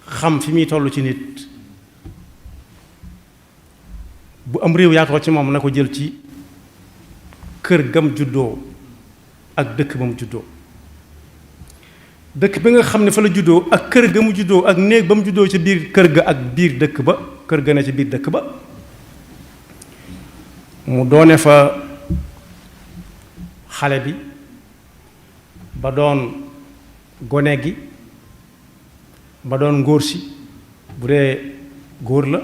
xam fi muy toll ci nit bu am réew yaatoo ci moom na ko jël ci kër gam juddoo ak dëkk ba mu juddoo dëkk bi nga xam ne fa la juddoo ak kër ga mu juddoo ak néeg ba mu juddoo ci biir kër ga ak biir dëkk ba kër ga ne ci biir dëkk ba mu doone fa xale bi ba doon gone gi ba doon ngóor si bu dee góor la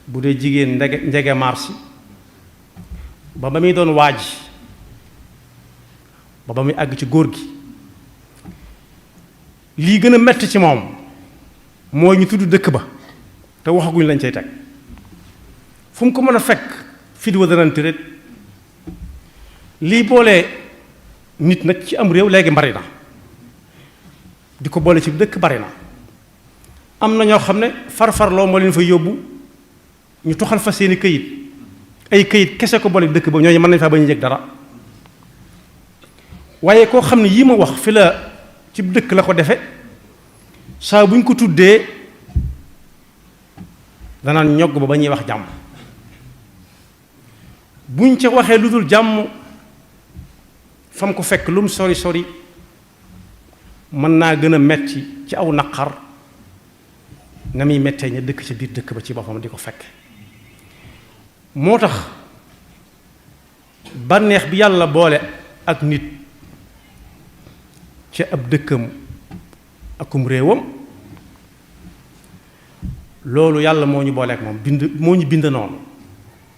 bu dee jigéen njege marsi ba muy doon waaj ba muy àgg ci góor gi lii gën a metti ci moom mooy ñu tudd dëkk ba te waxaguñ lañ cay teg fu mu ko mën a fekk fit wa dana tëret lii boole nit nag ci am réew léegi bari na di ko boole ci dëkk bari na am na ñoo xam ne farfarloo moo leen fa yóbbu ñu toxal fa seeni këyit ay këyit kese ko boole dëkk ba ñooñu mën nañ faa bañ a yëg dara waaye koo xam ne yii ma wax fi la ci dëkk la ko defe saa bu ñu ko tuddee danaan ñogg ba ñuy wax jàmm buñ ca waxee lu dul jàmm fam ko fekk lu mu sori sori mën naa gën a metti ci aw naqar na muy mettee ña dëkk ci biir dëkk ba ci boppam di ko fekk moo tax bànneex bi yàlla boole ak nit ci ab dëkkam akum réewam loolu yàlla moo ñu boole ak moom moo ñu bind noonu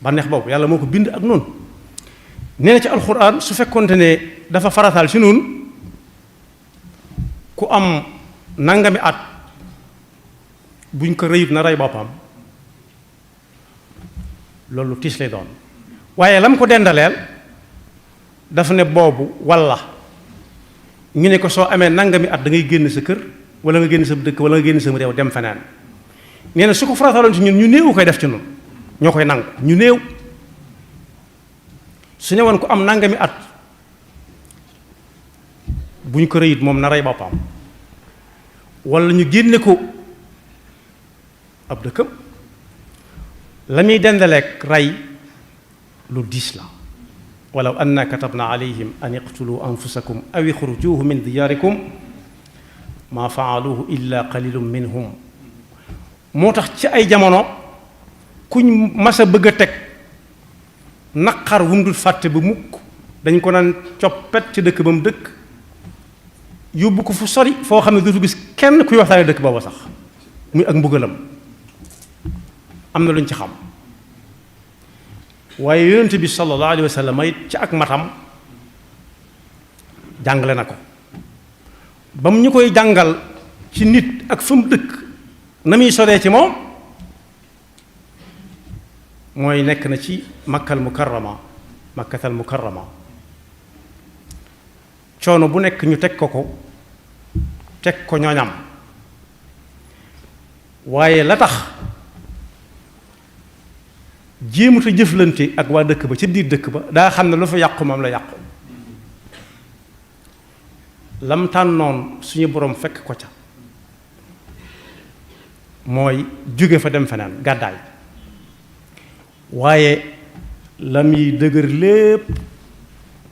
bànneex boobu yàlla moo ko bind ak noonu nee na ci alxuraan su fekkonte ne dafa farataal ci noonu ku am nangami at buñ ko rëyut na rey boppam loolu tiis lay doon waaye lam ko dendaleel dafa ne boobu walla ñu ne ko soo amee nangami at da ngay génn sa kër wala nga génn sa dëkk wala nga génn sa réew dem feneen nee na su ko farataaloon ci ñun ñu néew koy def ci ñun ñoo koy nangu ñu néew su ne woon ko am nangami at buñ ko rëyit moom na rey boppam wala ñu génne ko ab dëkkam la muy dendaleek rey lu diis la walaw anna katabna alayhim an iqtulu anfusakum aw ixrujuhu min diyaarikum ma faaluhu illa qalilun minhum moo tax ci ay jamono kuñ mas a bëgg a teg naqar wu mu dul fàtte ba mukk dañ ko naan coppet ci dëkk ba mu dëkk yóbbu ko fu sori foo xam ne dootu gis kenn kuy waxtaane dëkk booba sax muy ak mbugalam am na lu ñu ci xam waaye yonent bi sallallahu alayhi wa sallam it ci ak matam jàngale na ko ba mu ñu koy jàngal ci nit ak fa mu dëkk na muy soree ci moom mooy nekk na ci makkatal mukarrama coono bu nekk ñu teg ko ñooñam waaye la tax jéemut a jëflante ak waa dëkk ba ci biir dëkk ba daa xam ne lu fa yàqu moom la yàqu lam tànnoon suñu boroom fekk ko ca mooy jóge fa dem feneen gàddaay waaye la muy dëgër lépp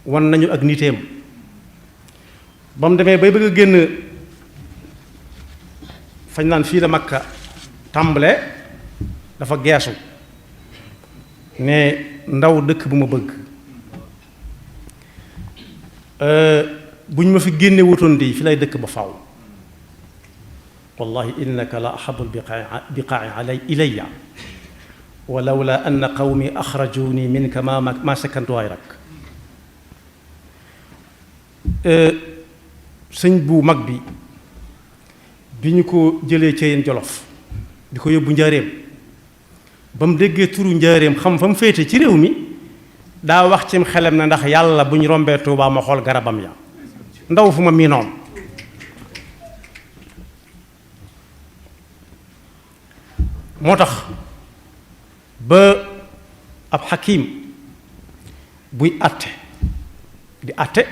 wan nañu ak niteem ba mu demee bay bëgg a génn fañ naan fii la Makka tàmbale dafa geesu ne ndaw dëkk bu ma bëgg bu ñu ma fi génne wutoon di fi lay dëkk ba faw wallahi innaka la ahabu biqaa'i ilayya walawla anna qawmi axrajuni minka ma sakantu gayrak sëñ bu mag bi ñu ko jëlee ca yéen Jolof di ko yóbbu njaareem ba mu déggee turu njaareem xam fa mu féete ci réew mi daa wax cim xelam na ndax yàlla bu ñu rombee Tuubaa ma xool garabam ya ndaw fu ma miinoon moo tax ba ab xakim buy àtte di àtte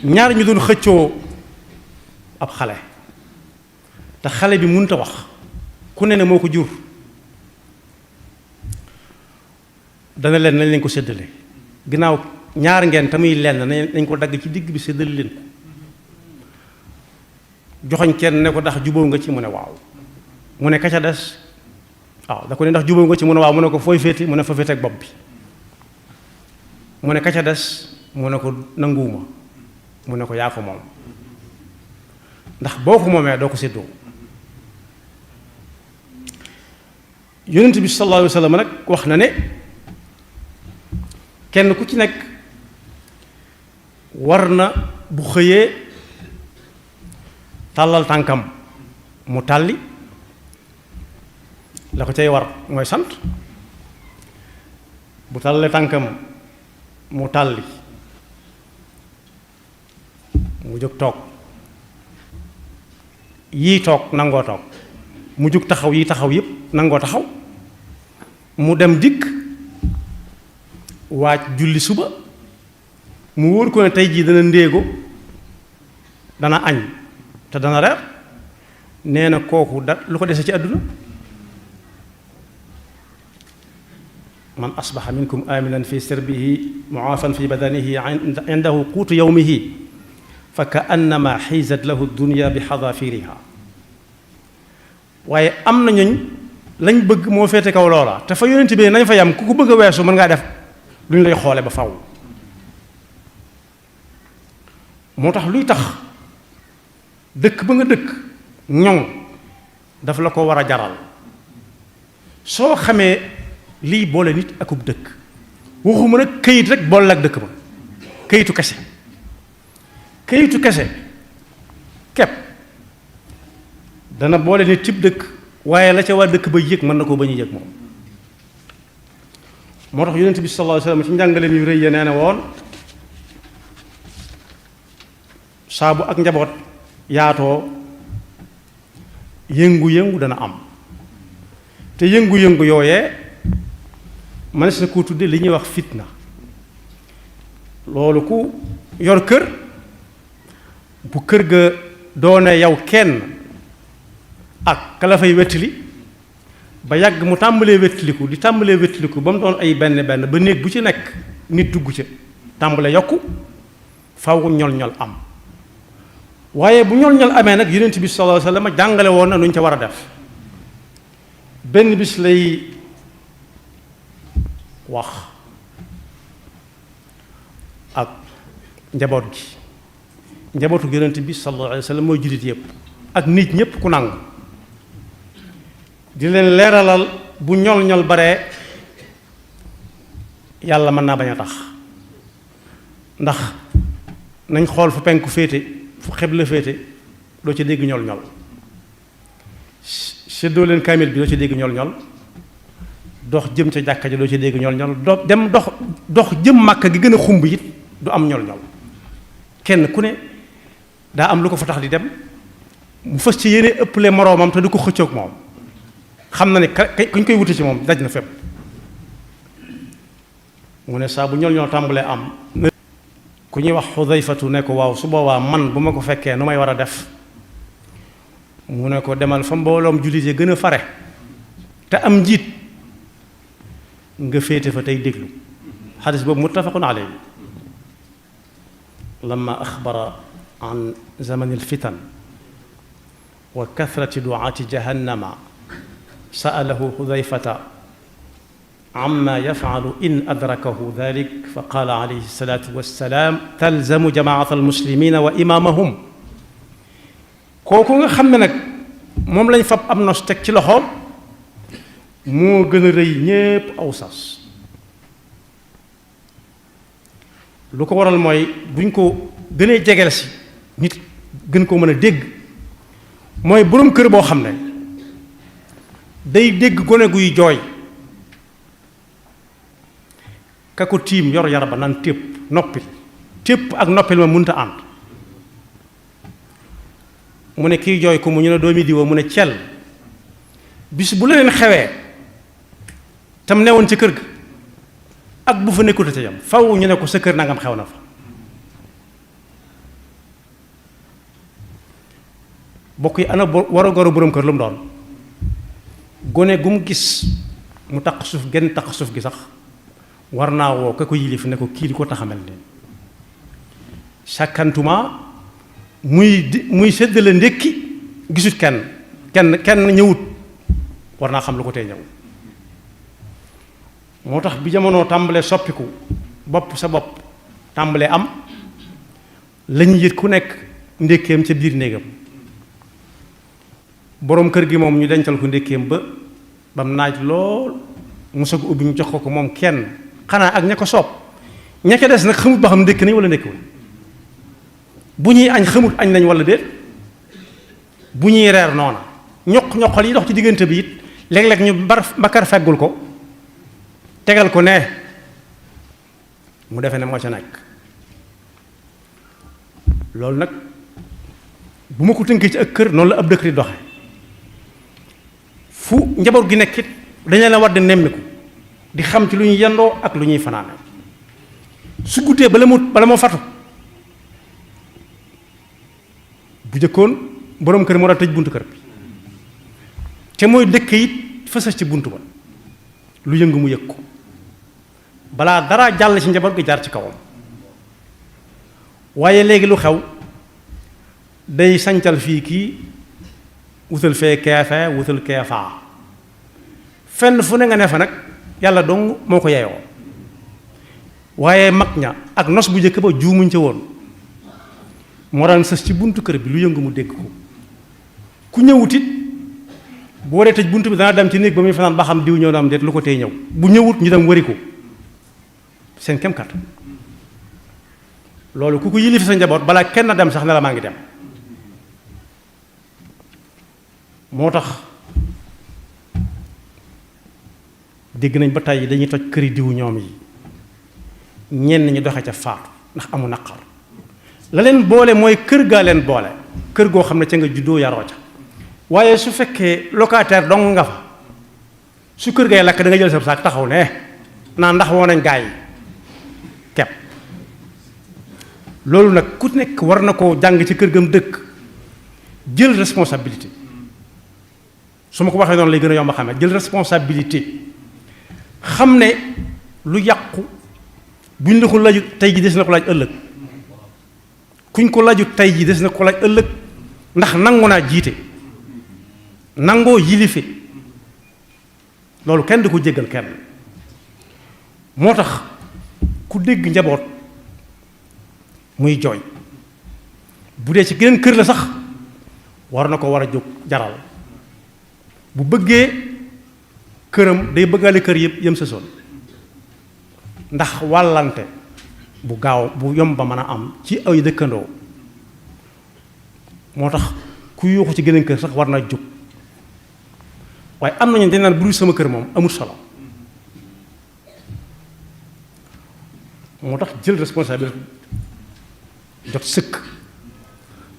ñaar ñu doon xëccoo ab xale te xale bi mënut a wax ku ne moo ko jur dana leen nañ leen ko séddale ginnaaw ñaar ngeen te muy lenn nañ ko dagg ci digg bi séddale leen ko joxoñ kenn ne ko ndax jubóo nga ci mu ne waaw mu ne ka ca des waaw da ko ne ndax jubóo nga ci mu ne waaw mu ne ko fooy féete mu ne fa féete ak bopp bi mu ne ka ca des mu ne ko nanguwuma mu ne ko yaa ko moom ndax boo ko moomee doo ko séddoo yonent bi sallallahu alayhi wa sallam nag wax na ne kenn ku ci nekk war na bu xëyee tàllal tànkam mu tàlli la ko cay war mooy sant bu tàllalee tànkam mu tàlli mu jóg toog yii toog nangoo toog mu jóg taxaw yii taxaw yépp nangoo taxaw mu dem dikk waaj julli suba mu wóor ko ne tey jii dana ndéego dana añ te dana reer nee na kooku da lu ko dese ci àdduna man asbaxa minkum aminan fi sirbihi muaafan fi badanihi indahu quutu yawmihi fa ka annama xiisat lahu dunya bi xadafiriha waaye am na ñooñ lañ bëgg moo féete kaw loola te fa yonent bi nañ fa yam ku ko bëgg a weesu mën ngaa def lu ñu lay xoole ba faw moo tax luy tax dëkk ba nga dëkk ñoŋ daf la ko war a jaral soo xamee lii boole nit akub dëkk waxuma nag këyit rek boole ak dëkk ba këyitu kese kepp dana boole nit cib dëkk waaye la ca waa dëkk ba yëg mën na koo bañ a yëg moom moo tax yonent bi sallallahu alayhi wa sallam ci njàngaleem yu rëy ya nee na woon saabu ak njaboot yaatoo yëngu-yëngu dana am te yëngu-yëngu yooyee mënees na koo tudde li ñuy wax fitna loolu ku yor kër bu kër ga doone yow kenn ak kala fay wettili ba yàgg mu tàmbalee wettiliku di tàmbalee wettiliku ba mu doon ay benn benn ba néeg bu ci nekk nit dugg ca tàmbale yokku faw ñol-ñol am waaye bu ñol-ñol amee nag yonent bi sallallahu alayhi wa sallam jàngale woon na nu ñu ca war a def benn bis lay wax ak njaboot gi njabootu yonent bi sallallahu alayhi wa sallam mooy jullit yépp ak nit ñépp ku nangu di leen leeralal bu ñol-ñol baree yàlla mën naa bañ a tax ndax nañ xool fu penku féete fu xibla féete doo ci dégg ñol-ñol séddoo leen kaamil bi doo ci dégg ñol-ñol dox jëm ca jàkka ja doo ci dégg ñol-ñol dox jëm màkka gi gën a xumb it du am ñol-ñol kenn ku ne daa am lu ko fa tax di dem mu fas ci yéene ëpple moroomam te du ko xëccoog moom xam na ne kuñ koy wuti ci moom daj na fépp mu ne saa bu ñol-ñol tàmbalee am ku ñuy wax Xudayfatu ne ko waaw su boobaa man bu ma ko fekkee nu may war a def mu ne ko demal fa mbooloom jullit yi gën a fare te am njiit nga féete fa tey déglu xadis boobu muttafaqun alayhi lamma axbara an zamani alfitan wa kathrati duaati jahannama sa'alahu Xudayfata amma yaf'alu in adrakahu dhalik fa qaala alayhi salaatu wassalaam talzamu jamaata almuslimina wa imaamahum kooku nga xam ne nag moom lañ fab am nos teg ci loxoom moo gën a rëy ñépp aw sas lu ko waral mooy buñ ko gënee jegeel si nit gën koo mën a dégg mooy boroom kër boo xam ne day dégg gone guy jooy ka ko tiim yor yar ba naan tépp noppil tépp ak noppil ma mënta ànd mu ne kiy jooy ko mu ñu ne doomi diwa mu ne cel bis bu la leen xewee tam newoon ca kër ga ak bu fa nekkute ca yam faw ñu ne ko sa kër nangam xew na fa bokk yi ana war a goro borom kër lu mu doon gone gu mu gis mu taq suuf genn taq suuf gi sax war naa woo ka ko yilif ne ko kii di ko taxamal leen sàkkantuma muy séddale ndékki gisut kenn ñëwut war naa xam lu ko tee ñëw moo tax bi jamono tàmbalee soppiku bopp sa bopp tàmbalee am lañu yët ku nekk ndékkeem ca biir néegam boroom kër gi moom ñu dencal ko ndékkeem bam naaj lool mu soog ubbi ñu jox ko moom kenn xanaa ak ña ko soob ña ca des nag xamut ba xam ndékk nañ wala ndékkiwul bu ñuy añ xamut añ nañ wala déet bu ñuy reer noona ñoqal yi dox ci diggante bi it léeg-léeg ñu bakar feggul ko tegal ko ne mu defe ne moo ca nekk loolu nag bu ma ko tënkee ci ak kër noonu la ab dëkk di doxe fu njaboot gi nekk it dañu la war di nemmiku di xam ci lu ñuy yendoo ak lu ñuy fanaane su guddee bala moo fatu bu jëkkoon boroom kër moo daa tëj buntu kër bi te mooy dëkk it fësas ci buntu ba lu yëngu mu yëg ko balaa dara jàll ci njaboot gi jaar ci kawam waaye léegi lu xew day sancal fii kii wutal fee keefe wutal keefaa fenn fu ne nga ne fa nag yàlla dong moo ko yeyoo waaye mag ña ak nos bu njëkk ba juumuñ ca woon moo daan sës ci buntu kër bi lu yëngu mu dégg ko ku ñëwut it bu waree tëj buntu bi dana dem ci néeg ba muy fanaan ba xam diw ñëw na am déet lu ko tey ñëw bu ñëwut ñu dem wari ko seen kem kat loolu ku ko yilif sa njaboot balaa kenn dem sax ne la maa ngi dem moo tax dégg nañ ba tey dañuy toj këri diw ñoom yi ñenn ñi doxe ca faatu ndax amu naqar la leen boole mooy kër gaa leen boole kër goo xam ne ca nga juddoo yaroo ca waaye su fekkee locataire dong nga fa su kër gay lakk da nga jël sa saak taxaw ne naa ndax woo nañ gaa yi kepp loolu nag ku nekk war na koo jàng ci kër gam dëkk jël responsabilité su ma ko waxee noonu lay gën a yomb a xamee jël responsabilité xam ne lu yàqu buñ la ko laju tey ji des na ko laaj ëllëg kuñ ko laju tey ji des na ko laaj ëllëg ndax nangu naa jiite nangoo yilife loolu kenn du ko jéggal kenn moo tax ku dégg njaboot muy jooy bu dee ci geneen kër la sax war na ko war a jóg jaral bu bëggee këram day bëggale kër yëpp yëm sa son ndax wàllante bu gaaw bu yomb ba mën a am ci ay dëkkandoo moo tax ku yuuxu ci geneen kër sax war na jóg waaye am nañu dañ naan bu dul sama kër moom amul solo moo tax jël responsabilité jot sëkk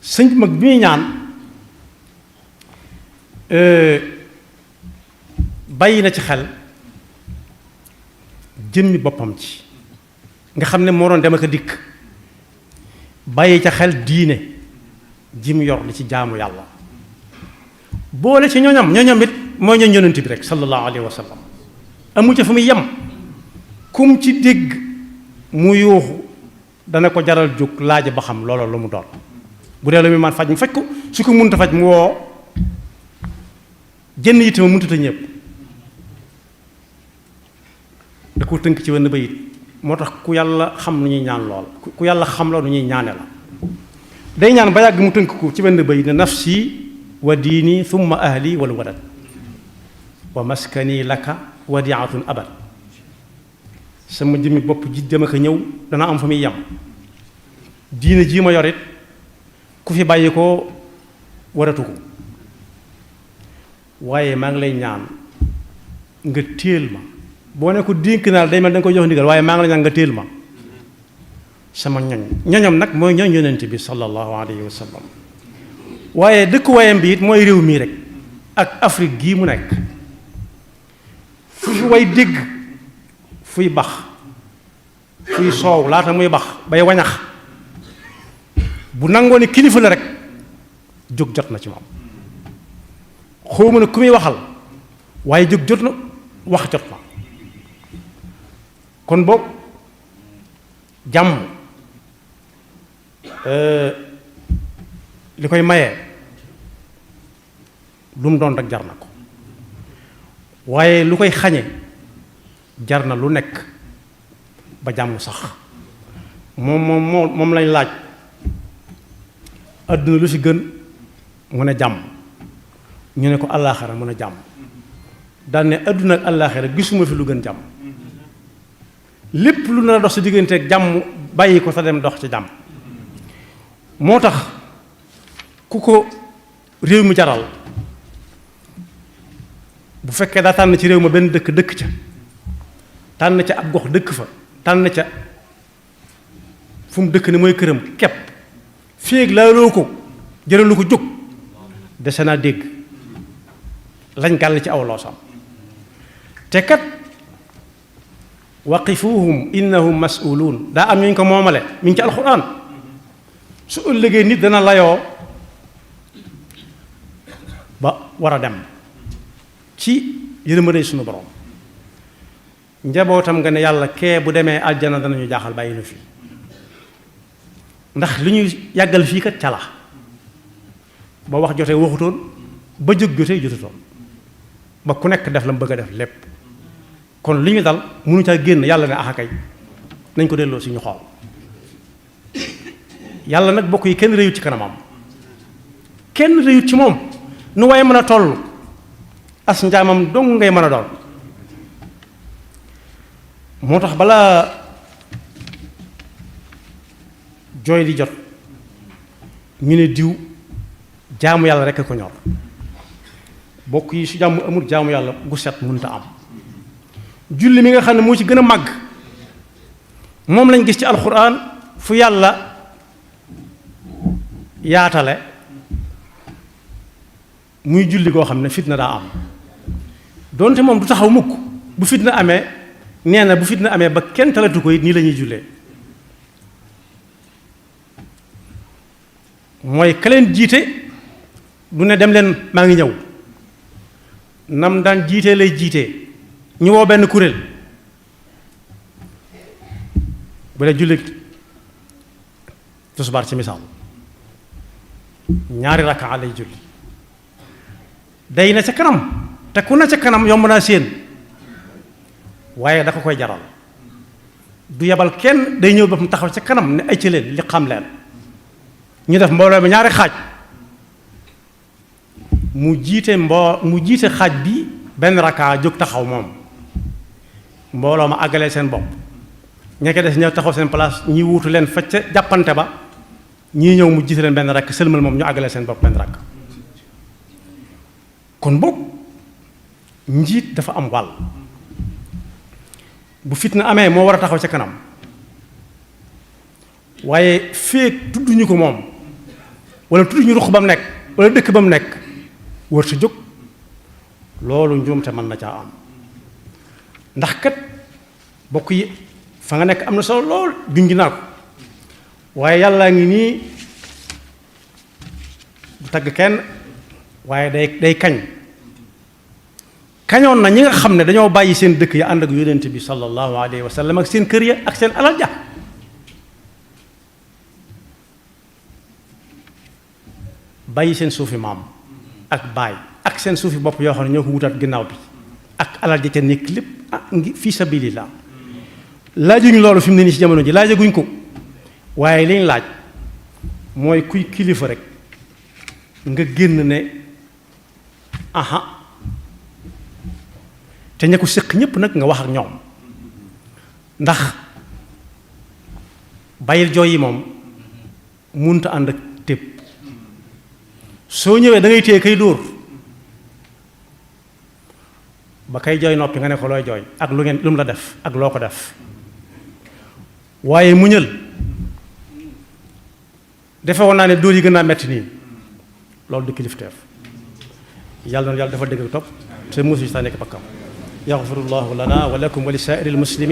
sëñ bi mag bi muy ñaan bàyyi na ci xel jëmmi boppam ci nga xam ne moo doon dem ak a dikk bàyyi ca xel diine ji mu yor li ci jaamu yàlla boole ci ñoñam it mooy ñooñ yonent bi rek sallallahu alayhi wa sallam amu ca fu muy yem kum ci dégg mu yuuxu dana ko jaral jóg laaj ba xam loola lu mu doon bu dee lu muy man faj mu faj ko su ko mënta faj mu woo jënn yitte ma mënta ñëpp da ko tënk ci wenn bayit moo tax ku yàlla xam nu ñuy ñaan lool ku yàlla xam la nu ñuy ñaane la day ñaan ba yàgg mu tënk ko ci wenn bayit ne nafsi wa diini thumma ahli wal walad wa maskani laka wadiatun abad sama jëmmi bopp ji dem ak ñëw dana am fa muy yem diine jii ma yorit ku fi bàyyi ko waratu ko waaye maa ngi lay ñaan nga téel ma boo ne ko dénk naa day mel da nga koy jox ndigal waaye maa ngi lay ñaan nga téel ma sama ñoñam nag mooy ñooñ yonent bi sallallahu alayhi wa sallam waaye dëkkuwaayam bi it mooy réew mii rek ak Afrique gii mu nekk fu fi way dégg fuy bax fuy soow laata muy bax bay wañax bu nangoo ne kilifa la rek jóg jot na ci moom xawma ne ku muy waxal waaye jóg jot na wax jot na kon boog jàmm li koy maye lu mu doon rek jar na ko waaye lu koy xañe jar na lu nekk ba jàmm sax moom lañ laaj àdduna lu ci gën mu ne jàmm ñu ne ko àllaaxira mu ne jàmm daan ne àdduna ak àllaaxira gisuma fi lu gën jàmm lépp lu nar a dox sa diggante ak jàmm bàyyi ko sa dem dox ci jàmm moo tax ku ko réew mi jaral bu fekkee daa tànn ci réew ma benn dëkk ca tànn ca ab gox dëkk fa tànn ca fu mu dëkk ne mooy këram kepp féeg laaloo ko jëralu ko jóg dese naa dégg lañ gàll ci aw loosam te kat waqifuhum innahum mas'uluun daa am ñu ko moomale mi ngi ci alxuraan su ëllëgee nit dana layoo ba war a dem ci yërmande suñu borom njabootam nga ne yàlla kee bu demee aljana danañu jaaxal bàyyi nu fi ndax li ñuy yàggal fii kat cala ba wax jotee waxutoon ba jóg jotee jotutoon ba ku nekk def la mu bëgg a def lépp kon li ñu dal mënu caa génn yàlla ne axakay nañ ko delloo si ñu xool yàlla nag bokk yi kenn réyut ci kanamam kenn réyut ci moom nu waaye mën a toll as njaamam dong ngay mën a doon moo tax balaa jooy di jot ñu ne diw jaamu yàlla rekk ko ñor bokk yi su jàmm amul jaamu yàlla gu set mënta am julli mi nga xam ne moo ci gën a màgg moom lañ gis ci alxuraan fu yàlla yaatale muy julli koo xam ne fitna daa am doonte moom du taxaw mukk bu fitna amee nee na bu fitna amee ba kenn talatu ko it nii la ñuy jullee mooy ka leen jiite du ne dem leen maa ngi ñëw nam daan jiitee lay jiitee ñu woo benn kuréel bu dee julli tisbaar ci misaal ñaari rakkaa lay julli day na ca kanam te ku na ca kanam yomb naa séen waaye da ko koy jaral du yebal kenn day ñëw ba mu taxaw ca kanam ne ay ci leen li xam leen ñu def mbooloo bi ñaari xaaj mu jiite xaaj bi benn rakkaa jóg taxaw moom mbooloo ma àggalee seen bopp ña ko des ñëw taxaw seen place ñi wuutu leen fa ca jàppante ba ñii ñëw mu jiite leen benn rakk sëlmal moom ñu àggalee seen bopp benn rakk kon boog njiit dafa am wàll bu fitna amee moo war a taxaw ca kanam waaye feek tudduñu ko moom wala tudduñu ruq ba mu nekk wala dëkk ba mu nekk wër sa jóg loolu njuumte mën na caa am ndax kat bokk yi fa nga nekk am na solo lool junj naa ko waaye yàllaa ngi nii du tagg kenn waaye day kañ kañoon na ñi nga xam ne dañoo bàyyi seen dëkk ya ànd ak yonent bi sallallahu alayhi wa sallam ak seen kër ya ak seen alal ja bàyyi seen suufi maam ak baay ak seen suufi bopp yoo xam ne ñoo ko wutaat ginnaaw bi ak alal ja ca nekk lépp ngi fi sabilillah laajuñ loolu fi mu ne nii ci jamono ji laajaguñ ko waaye liñ laaj mooy kuy kilifa rek nga génn ne aha te ña ko séq ñépp nag nga wax ak ñoom ndax bàyyil jooy yi moom munta ànd ak tépp soo ñëwee da ngay téye kay dóor ba kay jooy noppi nga ne ko looy jooy ak lu mu la def ak loo ko def waaye muñal defe woon naa ne dóor yi gën naa metti nii loolu du kilifteef yàlla na yàlla dafa dëgg topp te musu sa nekk bakkam yaxfirullahu lana wa lakum wa li saa'iril muslimin